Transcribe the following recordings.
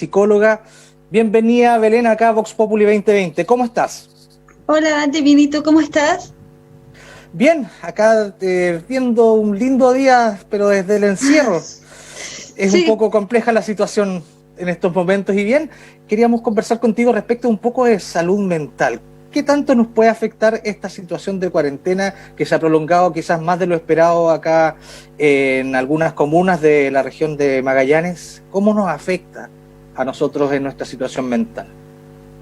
psicóloga. Bienvenida, Belén, acá a Vox Populi 2020. ¿Cómo estás? Hola Dante, Vinito, ¿cómo estás? Bien, acá viendo un lindo día, pero desde el encierro. Es un Sí, poco compleja la situación en estos momentos y bien, queríamos conversar contigo respecto a un poco de salud mental. ¿Qué tanto nos puede afectar esta situación de cuarentena que se ha prolongado quizás más de lo esperado acá en algunas comunas de la región de Magallanes? ¿Cómo nos afecta a nosotros en nuestra situación mental?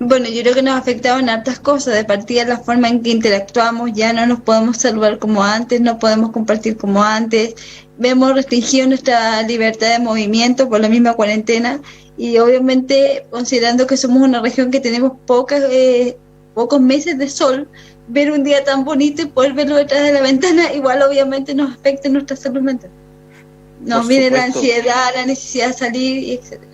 bueno, yo creo que nos ha afectado en hartas cosas. De partida, la forma en que interactuamos, ya no nos podemos saludar como antes, no podemos compartir como antes. Vemos restringido nuestra libertad de movimiento por la misma cuarentena y obviamente, considerando que somos una región que tenemos pocos meses de sol, ver un día tan bonito y poder verlo detrás de la ventana, igual obviamente nos afecta en nuestra salud mental. Por Nos viene la supuesto. ansiedad, la necesidad de salir, y etcétera.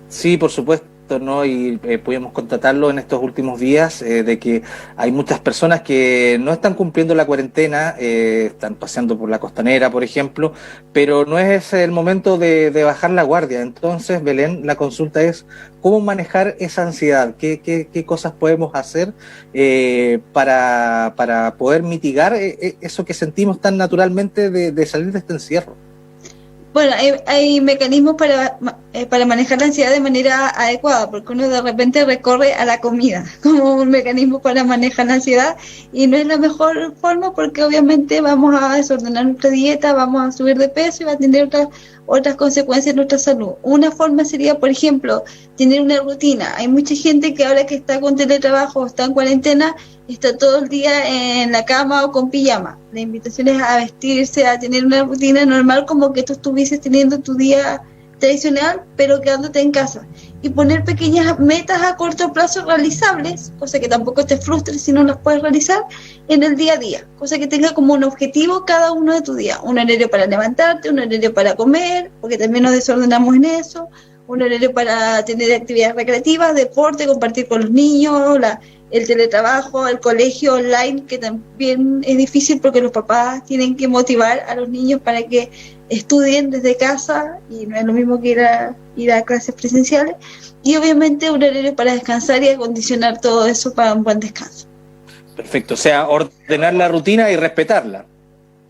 Sí, por supuesto, ¿no? Y pudimos constatarlo en estos últimos días, de que hay muchas personas que no están cumpliendo la cuarentena, están paseando por la costanera, por ejemplo, pero no es el momento de bajar la guardia. Entonces, Belén, la consulta es cómo manejar esa ansiedad, qué cosas podemos hacer para poder mitigar eso que sentimos tan naturalmente de salir de este encierro. Bueno, hay mecanismos para manejar la ansiedad de manera adecuada, porque uno de repente recorre a la comida como un mecanismo para manejar la ansiedad y no es la mejor forma porque obviamente vamos a desordenar nuestra dieta, vamos a subir de peso y va a tener otras consecuencias en nuestra salud. Una forma sería, por ejemplo, tener una rutina. Hay mucha gente que ahora que está con teletrabajo o está en cuarentena, está todo el día en la cama o con pijama. La invitación es a vestirse, a tener una rutina normal como que tú estuvieses teniendo tu día tradicional, pero quedándote en casa. Y poner pequeñas metas a corto plazo realizables, cosa que tampoco te frustres si no las puedes realizar en el día a día, cosa que tenga como un objetivo cada uno de tus días. Un horario para levantarte, un horario para comer, porque también nos desordenamos en eso, un horario para tener actividades recreativas, deporte, compartir con los niños, el teletrabajo, el colegio online, que también es difícil porque los papás tienen que motivar a los niños para que estudien desde casa y no es lo mismo que ir a clases presenciales. Y obviamente un horario para descansar y acondicionar todo eso para un buen descanso. Perfecto, o sea, ordenar la rutina y respetarla.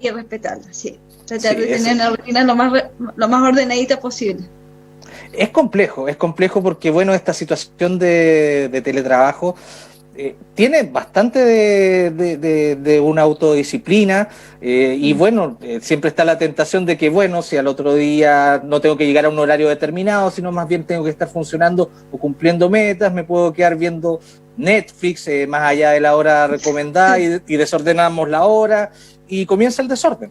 Y respetarla, sí. Tratar Sí, de tener una rutina lo más ordenadita posible. es complejo porque, bueno, esta situación de teletrabajo tiene bastante de una autodisciplina y, bueno, siempre está la tentación de que, bueno, si al otro día no tengo que llegar a un horario determinado, sino más bien tengo que estar funcionando o cumpliendo metas, me puedo quedar viendo Netflix más allá de la hora recomendada y desordenamos la hora y comienza el desorden.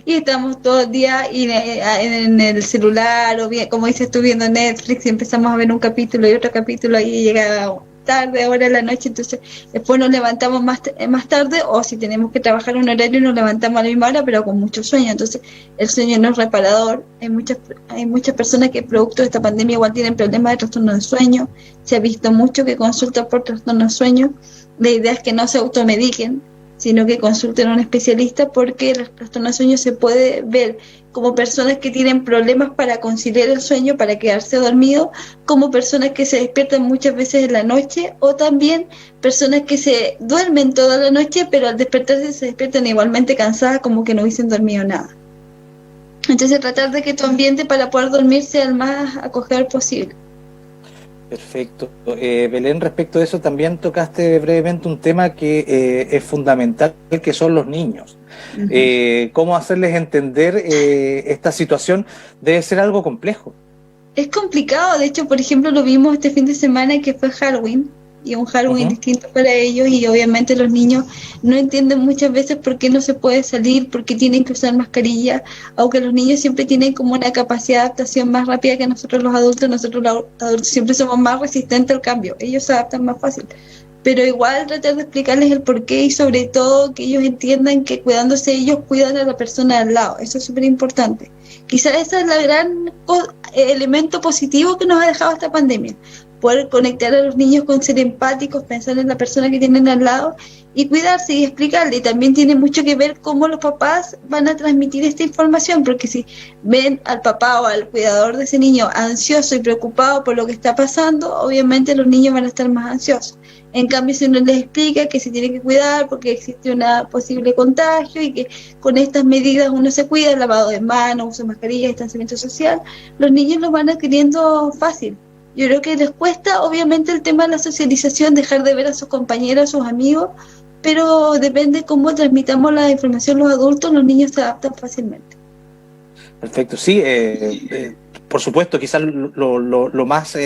Y estamos todo el día en el celular o bien, como dices tú, viendo Netflix y empezamos a ver un capítulo y otro capítulo y llega tarde, ahora en la noche, entonces después nos levantamos más tarde o si tenemos que trabajar un horario nos levantamos a la misma hora pero con mucho sueño, entonces el sueño no es reparador. Hay muchas personas que producto de esta pandemia igual tienen problemas de trastorno de sueño, se ha visto mucho que consultan por trastorno de sueño. La idea es que no se automediquen, sino que consulten a un especialista porque el trastorno de sueño se puede ver como personas que tienen problemas para conciliar el sueño, para quedarse dormido, como personas que se despiertan muchas veces en la noche o también personas que se duermen toda la noche pero al despertarse se despiertan igualmente cansadas como que no hubiesen dormido nada. Entonces tratar de que tu ambiente para poder dormir sea el más acogedor posible. Perfecto. Belén, respecto a eso también tocaste brevemente un tema que es fundamental, que son los niños. Uh-huh. Cómo hacerles entender esta situación debe ser algo complejo. Es complicado, de hecho, por ejemplo, lo vimos este fin de semana que fue Halloween, y un Halloween Uh-huh. distinto para ellos, y obviamente los niños no entienden muchas veces por qué no se puede salir, por qué tienen que usar mascarilla, aunque los niños siempre tienen como una capacidad de adaptación más rápida que nosotros los adultos siempre somos más resistentes al cambio, ellos se adaptan más fácil. Pero igual tratar de explicarles el porqué y sobre todo que ellos entiendan que cuidándose ellos cuidan a la persona al lado, eso es súper importante. Quizás ese es el gran elemento positivo que nos ha dejado esta pandemia, poder conectar a los niños con ser empáticos, pensar en la persona que tienen al lado y cuidarse y explicarle. Y también tiene mucho que ver cómo los papás van a transmitir esta información, porque si ven al papá o al cuidador de ese niño ansioso y preocupado por lo que está pasando, obviamente los niños van a estar más ansiosos. En cambio, si uno les explica que se tiene que cuidar porque existe una posible contagio y que con estas medidas uno se cuida, lavado de manos, uso de mascarilla, distanciamiento social, los niños lo van adquiriendo fácil. Yo creo que les cuesta, obviamente, el tema de la socialización, dejar de ver a sus compañeros, a sus amigos, pero depende cómo transmitamos la información los adultos, los niños se adaptan fácilmente. Perfecto, sí, por supuesto, quizás lo más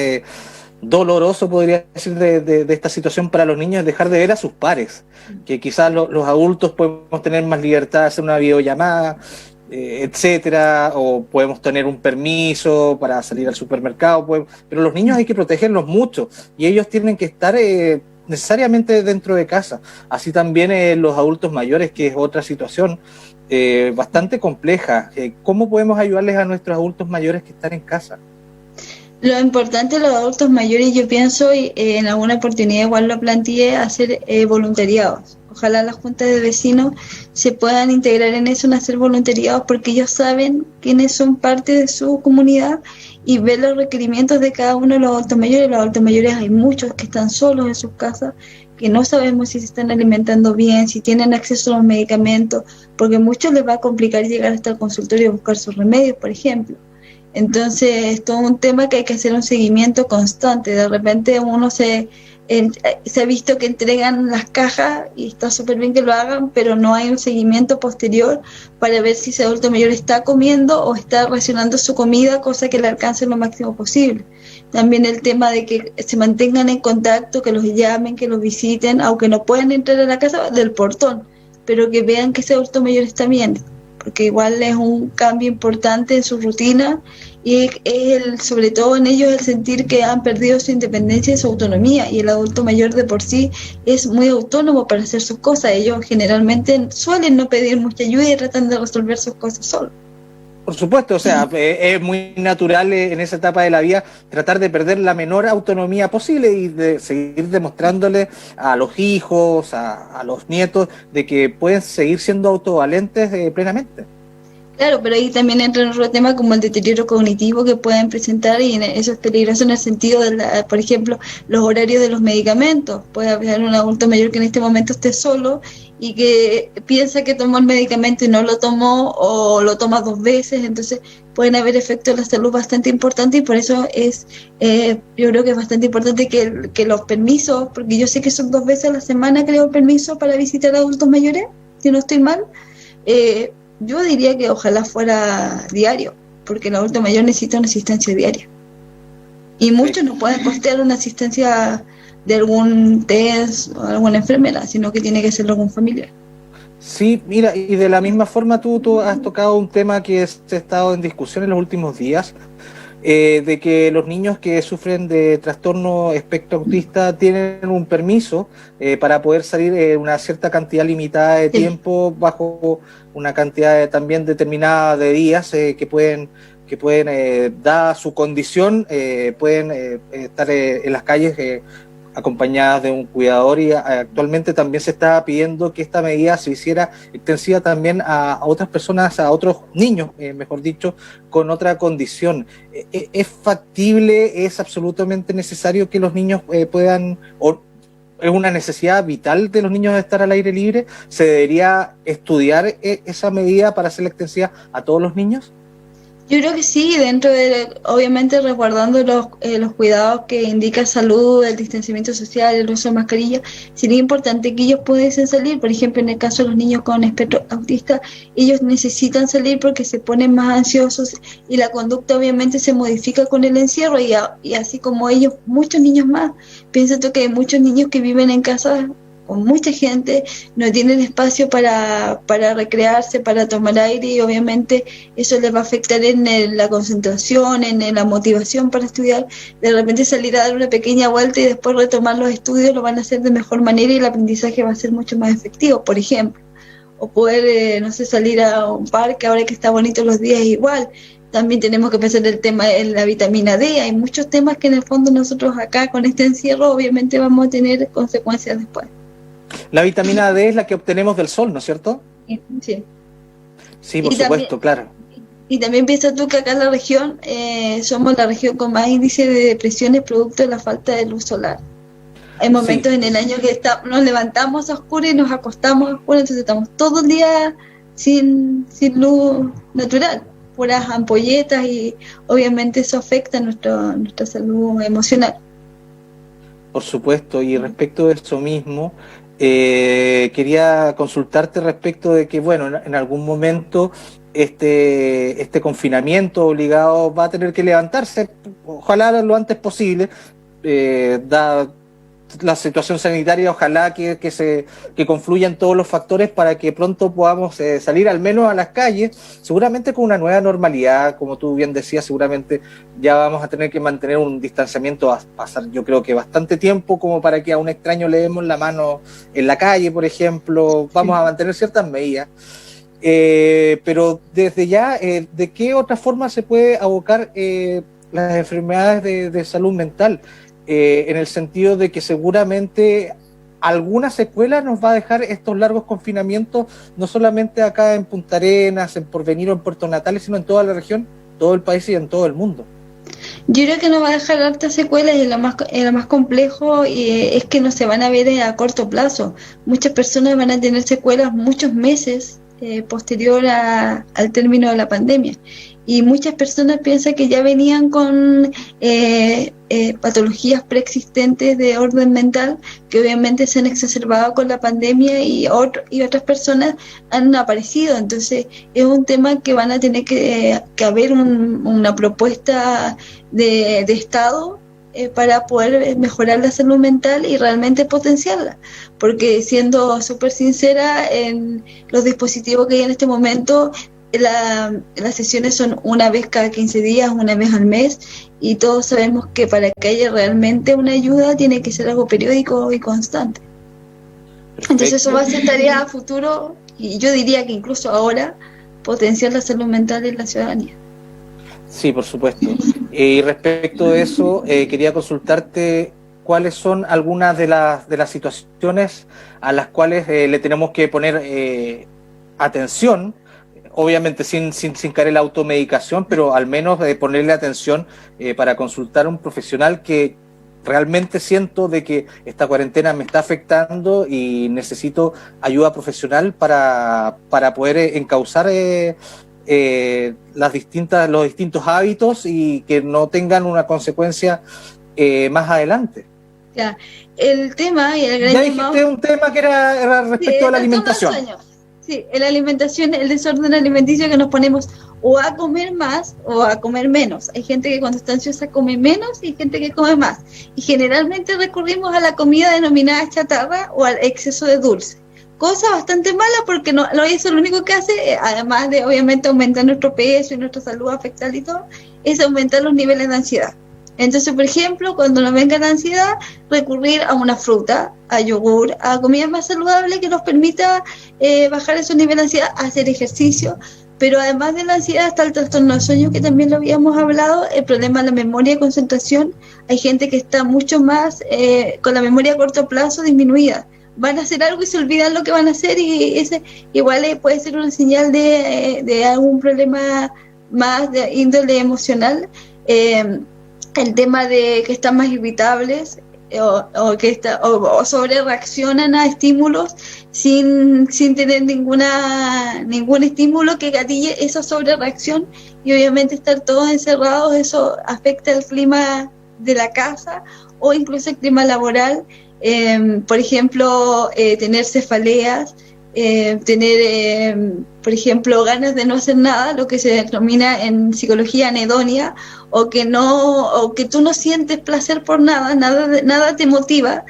doloroso, podría decir, de esta situación para los niños es dejar de ver a sus pares, que quizás los adultos podemos tener más libertad de hacer una videollamada, etcétera, o podemos tener un permiso para salir al supermercado, pero los niños hay que protegerlos mucho y ellos tienen que estar necesariamente dentro de casa. Así también los adultos mayores, que es otra situación bastante compleja. ¿Cómo podemos ayudarles a nuestros adultos mayores que están en casa? Lo importante de los adultos mayores, yo pienso, y en alguna oportunidad igual lo planteé, hacer voluntariados. Ojalá las juntas de vecinos se puedan integrar en eso, en hacer voluntariados, porque ellos saben quiénes son parte de su comunidad y ver los requerimientos de cada uno de los adultos mayores. Los adultos mayores hay muchos que están solos en sus casas, que no sabemos si se están alimentando bien, si tienen acceso a los medicamentos, porque a muchos les va a complicar llegar hasta el consultorio y buscar sus remedios, por ejemplo. Entonces, es todo un tema que hay que hacer un seguimiento constante. De repente uno se ha visto que entregan las cajas y está súper bien que lo hagan, pero no hay un seguimiento posterior para ver si ese adulto mayor está comiendo o está racionando su comida, cosa que le alcance lo máximo posible. También el tema de que se mantengan en contacto, que los llamen, que los visiten, aunque no puedan entrar a la casa del portón, pero que vean que ese adulto mayor está bien, porque igual es un cambio importante en su rutina y es sobre todo en ellos el sentir que han perdido su independencia y su autonomía, y el adulto mayor de por sí es muy autónomo para hacer sus cosas. Ellos generalmente suelen no pedir mucha ayuda y tratan de resolver sus cosas solos. Por supuesto, o sea, es muy natural en esa etapa de la vida tratar de perder la menor autonomía posible y de seguir demostrándole a los hijos, a los nietos, de que pueden seguir siendo autovalentes plenamente. Claro, pero ahí también entra otro tema como el deterioro cognitivo que pueden presentar, y eso es peligroso en el sentido de, por ejemplo, los horarios de los medicamentos. Puede haber un adulto mayor que en este momento esté solo y que piensa que tomó el medicamento y no lo tomó, o lo toma 2 veces, entonces pueden haber efectos en la salud bastante importantes, y por eso es yo creo que es bastante importante que los permisos, porque yo sé que son 2 veces a la semana, creo, el permiso para visitar a adultos mayores, si no estoy mal. Yo diría que ojalá fuera diario, porque el adulto mayor necesita una asistencia diaria. Y muchos no pueden costear una asistencia de algún test o alguna enfermera, sino que tiene que hacerlo algún familiar. Sí, mira, y de la misma forma tú has tocado un tema que se ha estado en discusión en los últimos días, de que los niños que sufren de trastorno espectro autista tienen un permiso para poder salir una cierta cantidad limitada de tiempo, bajo una cantidad también determinada de días que pueden dada su condición, pueden estar en las calles acompañadas de un cuidador, y actualmente también se está pidiendo que esta medida se hiciera extensiva también a otras personas, a otros niños, mejor dicho, con otra condición. ¿Es factible, es absolutamente necesario que los niños puedan, o es una necesidad vital de los niños de estar al aire libre? ¿Se debería estudiar esa medida para hacerla extensiva a todos los niños? Yo creo que sí, dentro de, obviamente, resguardando los cuidados que indica salud, el distanciamiento social, el uso de mascarilla. Sería importante que ellos pudiesen salir. Por ejemplo, en el caso de los niños con espectro autista, ellos necesitan salir porque se ponen más ansiosos y la conducta obviamente se modifica con el encierro, y así como ellos, muchos niños más. Piensa tú que hay muchos niños que viven en casas con mucha gente, no tienen espacio para recrearse, para tomar aire, y obviamente eso les va a afectar en la concentración, en la motivación para estudiar. De repente salir a dar una pequeña vuelta y después retomar los estudios lo van a hacer de mejor manera, y el aprendizaje va a ser mucho más efectivo, por ejemplo. O poder, no sé, salir a un parque ahora que está bonito los días igual. También tenemos que pensar el tema de la vitamina D. Hay muchos temas que en el fondo nosotros acá con este encierro obviamente vamos a tener consecuencias después. La vitamina D es la que obtenemos del sol, ¿no es cierto? Sí. Sí, por supuesto, claro. Y también piensa tú que acá en la región somos la región con más índice de depresiones producto de la falta de luz solar. Hay momentos en el año que nos levantamos a oscuras y nos acostamos a oscuras, entonces estamos todo el día sin luz natural, puras ampolletas, y obviamente eso afecta nuestra salud emocional. Por supuesto, y respecto de eso mismo, quería consultarte respecto de que, bueno, en algún momento este confinamiento obligado va a tener que levantarse, ojalá lo antes posible, da la situación sanitaria, ojalá que confluyan todos los factores para que pronto podamos salir al menos a las calles, seguramente con una nueva normalidad, como tú bien decías, seguramente ya vamos a tener que mantener un distanciamiento a pasar, yo creo que bastante tiempo, como para que a un extraño le demos la mano en la calle, por ejemplo, vamos a mantener ciertas medidas. Pero desde ya, ¿de qué otra forma se puede abocar las enfermedades de salud mental? En el sentido de que seguramente alguna secuela nos va a dejar estos largos confinamientos, no solamente acá en Punta Arenas, en Porvenir o en Puerto Natales, sino en toda la región, todo el país y en todo el mundo. Yo creo que nos va a dejar hartas secuelas, y lo más complejo es que no se van a ver a corto plazo. Muchas personas van a tener secuelas muchos meses posterior al término de la pandemia. Y muchas personas piensan que ya venían con patologías preexistentes de orden mental, que obviamente se han exacerbado con la pandemia, y otras personas han aparecido. Entonces es un tema que van a tener que haber una propuesta de Estado para poder mejorar la salud mental y realmente potenciarla, porque siendo súper sincera, en los dispositivos que hay en este momento, las sesiones son una vez cada 15 días, una vez al mes, y todos sabemos que para que haya realmente una ayuda tiene que ser algo periódico y constante. Perfecto. Entonces eso va a ser tarea a futuro, y yo diría que incluso ahora, potenciar la salud mental en la ciudadanía. Sí, por supuesto. Y respecto de eso, quería consultarte cuáles son algunas de las situaciones a las cuales le tenemos que poner atención, obviamente sin caer en la automedicación, pero al menos ponerle atención para consultar a un profesional, que realmente siento de que esta cuarentena me está afectando y necesito ayuda profesional para poder encauzar los distintos hábitos y que no tengan una consecuencia más adelante. Ya, el tema y el gran ya dijiste un tema que era respecto a la alimentación. Sí, en la alimentación, el desorden alimenticio, que nos ponemos o a comer más o a comer menos. Hay gente que cuando está ansiosa come menos y gente que come más. Y generalmente recurrimos a la comida denominada chatarra o al exceso de dulce. Cosa bastante mala, porque eso lo único que hace, además de obviamente aumentar nuestro peso y nuestra salud afectal y todo, es aumentar los niveles de ansiedad. Entonces, por ejemplo, cuando nos venga la ansiedad, recurrir a una fruta, a yogur, a comida más saludable que nos permita bajar esos niveles de ansiedad, hacer ejercicio. Pero además de la ansiedad está el trastorno de sueño, que también lo habíamos hablado, el problema de la memoria y concentración. Hay gente que está mucho más con la memoria a corto plazo disminuida. Van a hacer algo y se olvidan lo que van a hacer, y ese igual puede ser una señal de algún problema más de índole emocional. El tema de que están más irritables o sobre reaccionan a estímulos sin tener ningún estímulo que gatille esa sobre reacción, y obviamente estar todos encerrados, eso afecta el clima de la casa o incluso el clima laboral. Por ejemplo, tener cefaleas, tener, por ejemplo, ganas de no hacer nada, lo que se denomina en psicología anedonia, o que tú no sientes placer por nada te motiva.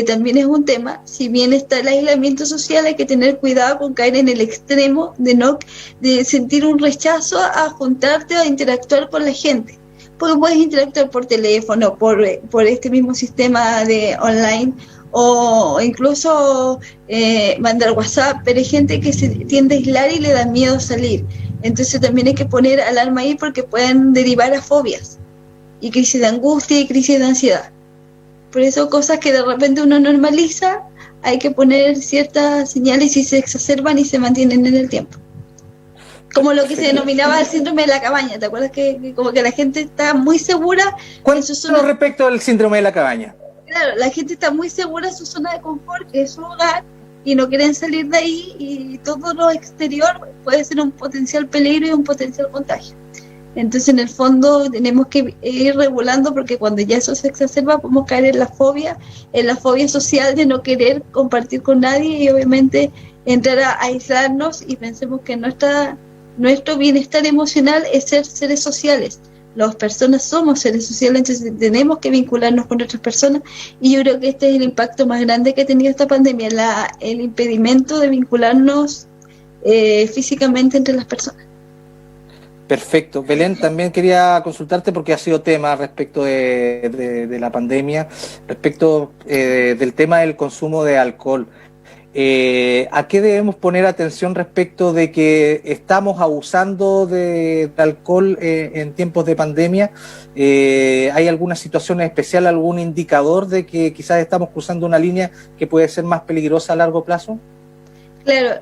También es un tema. Si bien está el aislamiento social, hay que tener cuidado con caer en el extremo de sentir un rechazo a juntarte o a interactuar con la gente, porque puedes interactuar por teléfono, por este mismo sistema de online, o incluso mandar WhatsApp, pero hay gente que se tiende a aislar y le da miedo salir. Entonces también hay que poner alarma ahí porque pueden derivar a fobias y crisis de angustia y crisis de ansiedad. Por eso cosas que de repente uno normaliza, hay que poner ciertas señales y se exacerban y se mantienen en el tiempo. Como lo que se denominaba el síndrome de la cabaña, ¿te acuerdas? Que como que la gente está muy segura en su zona. Respecto al síndrome de la cabaña. Claro, la gente está muy segura en su zona de confort, que es su hogar, y no quieren salir de ahí, y todo lo exterior puede ser un potencial peligro y un potencial contagio. Entonces, en el fondo, tenemos que ir regulando, porque cuando ya eso se exacerba, podemos caer en la fobia social de no querer compartir con nadie, y obviamente entrar a aislarnos, y pensemos que nuestro bienestar emocional es ser seres sociales. Las personas somos seres sociales, entonces tenemos que vincularnos con otras personas, y yo creo que este es el impacto más grande que ha tenido esta pandemia, el impedimento de vincularnos físicamente entre las personas. Perfecto. Belén, también quería consultarte porque ha sido tema respecto de la pandemia, respecto del tema del consumo de alcohol. ¿A qué debemos poner atención respecto de que estamos abusando de alcohol en tiempos de pandemia? ¿Hay alguna situación especial, algún indicador de que quizás estamos cruzando una línea que puede ser más peligrosa a largo plazo? Claro,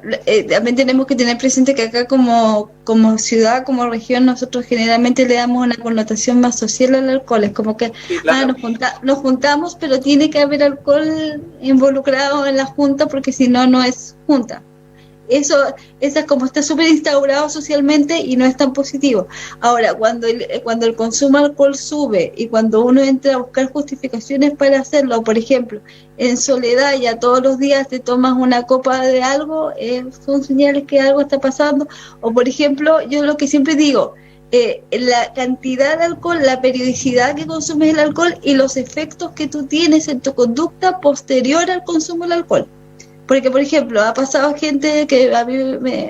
también tenemos que tener presente que acá como ciudad, como región, nosotros generalmente le damos una connotación más social al alcohol. Es como que sí, claro. Nos juntamos, pero tiene que haber alcohol involucrado en la junta, porque si no, no es junta. Eso es como está súper instaurado socialmente y no es tan positivo. Ahora, cuando el consumo de alcohol sube y cuando uno entra a buscar justificaciones para hacerlo, por ejemplo, en soledad ya todos los días te tomas una copa de algo, son señales que algo está pasando. O por ejemplo, yo lo que siempre digo, la cantidad de alcohol, la periodicidad que consumes el alcohol y los efectos que tú tienes en tu conducta posterior al consumo del alcohol. Porque, por ejemplo, ha pasado gente que a mí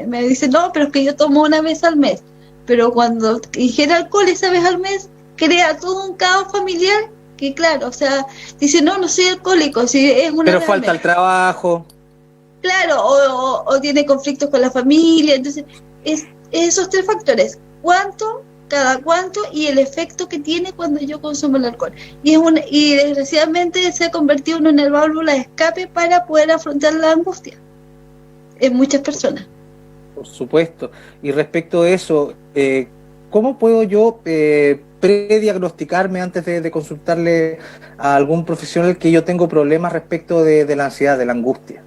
me dice, no, pero es que yo tomo una vez al mes. Pero cuando ingiere alcohol esa vez al mes, crea todo un caos familiar que, claro, o sea, dice, no soy alcohólico, si es una pero vez falta el trabajo. Claro, o tiene conflictos con la familia. Entonces, es esos tres factores: cada cuánto y el efecto que tiene cuando yo consumo el alcohol. Y desgraciadamente se ha convertido en una válvula de escape para poder afrontar la angustia en muchas personas. Por supuesto. Y respecto a eso, ¿cómo puedo yo prediagnosticarme antes de consultarle a algún profesional que yo tengo problemas respecto de la ansiedad, de la angustia?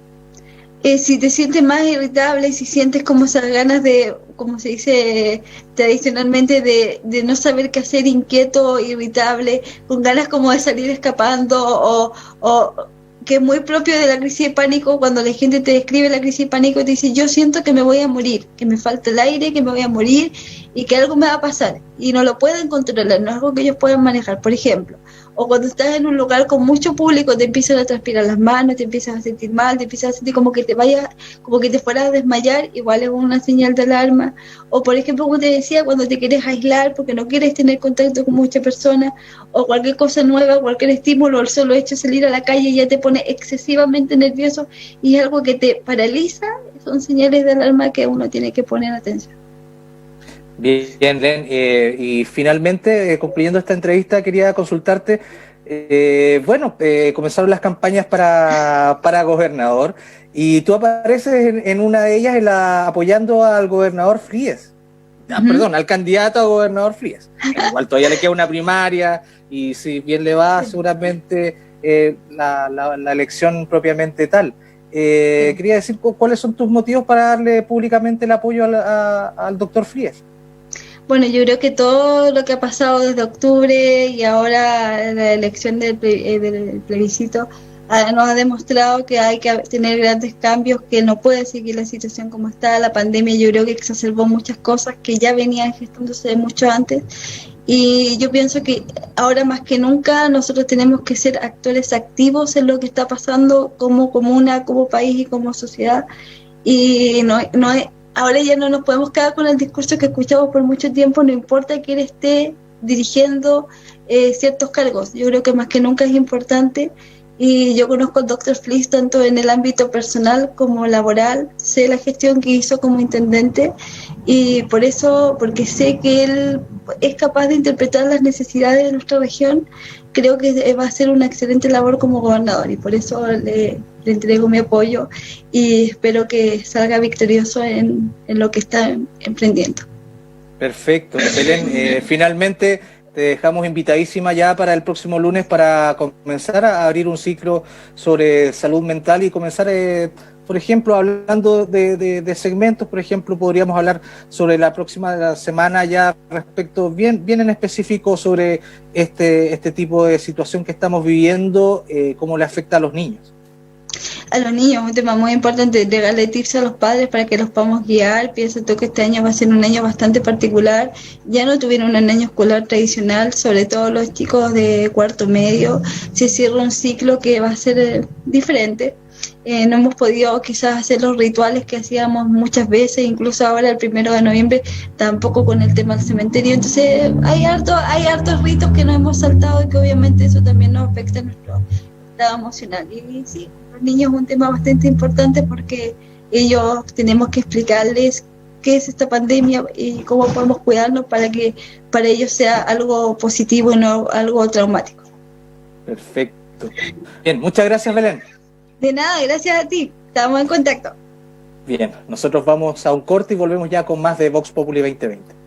Si te sientes más irritable, si sientes como esas ganas de, como se dice tradicionalmente, de no saber qué hacer, inquieto, irritable, con ganas como de salir escapando, o que es muy propio de la crisis de pánico, cuando la gente te describe la crisis de pánico y te dice, yo siento que me voy a morir, que me falta el aire, que me voy a morir y que algo me va a pasar, y no lo pueden controlar, no es algo que ellos puedan manejar, por ejemplo. O cuando estás en un lugar con mucho público, te empiezan a transpirar las manos, te empiezas a sentir mal, te empiezas a sentir como que te fueras a desmayar, igual es una señal de alarma. O por ejemplo, como te decía, cuando te quieres aislar porque no quieres tener contacto con muchas personas, o cualquier cosa nueva, cualquier estímulo, el solo hecho de salir a la calle ya te pone excesivamente nervioso y es algo que te paraliza, son señales de alarma que uno tiene que poner atención. Bien, Len, y finalmente, concluyendo esta entrevista, quería consultarte, comenzaron las campañas para gobernador, y tú apareces en una de ellas apoyando al gobernador Fríes, perdón, al candidato a gobernador Fríes. Igual todavía le queda una primaria, y si bien le va, seguramente la elección propiamente tal. Quería decir, ¿cuáles son tus motivos para darle públicamente el apoyo al doctor Fríes? Bueno, yo creo que todo lo que ha pasado desde octubre y ahora la elección del plebiscito nos ha demostrado que hay que tener grandes cambios, que no puede seguir la situación como está. La pandemia yo creo que exacerbó muchas cosas que ya venían gestándose mucho antes, y yo pienso que ahora más que nunca nosotros tenemos que ser actores activos en lo que está pasando como comuna, como país y como sociedad, y ahora ya no nos podemos quedar con el discurso que escuchamos por mucho tiempo, no importa quién esté dirigiendo ciertos cargos. Yo creo que más que nunca es importante Y yo conozco al doctor Fliss tanto en el ámbito personal como laboral, sé la gestión que hizo como intendente y por eso, porque sé que él es capaz de interpretar las necesidades de nuestra región, creo que va a hacer una excelente labor como gobernador y por eso le entrego mi apoyo y espero que salga victorioso en lo que está emprendiendo. Perfecto. Belén, finalmente te dejamos invitadísima ya para el próximo lunes para comenzar a abrir un ciclo sobre salud mental y comenzar, por ejemplo, hablando de segmentos. Por ejemplo, podríamos hablar sobre la próxima semana ya respecto bien en específico sobre este tipo de situación que estamos viviendo, cómo le afecta a los niños. A los niños, un tema muy importante, entregarle tips a los padres para que los podamos guiar. Pienso que este año va a ser un año bastante particular. Ya no tuvieron un año escolar tradicional, sobre todo los chicos de cuarto medio. Se cierra un ciclo que va a ser diferente. No hemos podido quizás hacer los rituales que hacíamos muchas veces, incluso ahora el 1 de noviembre, tampoco con el tema del cementerio. Entonces hay hartos ritos que nos hemos saltado y que obviamente eso también nos afecta a nuestro estado emocional. Y sí, los niños es un tema bastante importante porque ellos tenemos que explicarles qué es esta pandemia y cómo podemos cuidarnos para que para ellos sea algo positivo y no algo traumático. Perfecto. Bien, muchas gracias, Belén. De nada, gracias a ti. Estamos en contacto. Bien, nosotros vamos a un corte y volvemos ya con más de Vox Populi 2020.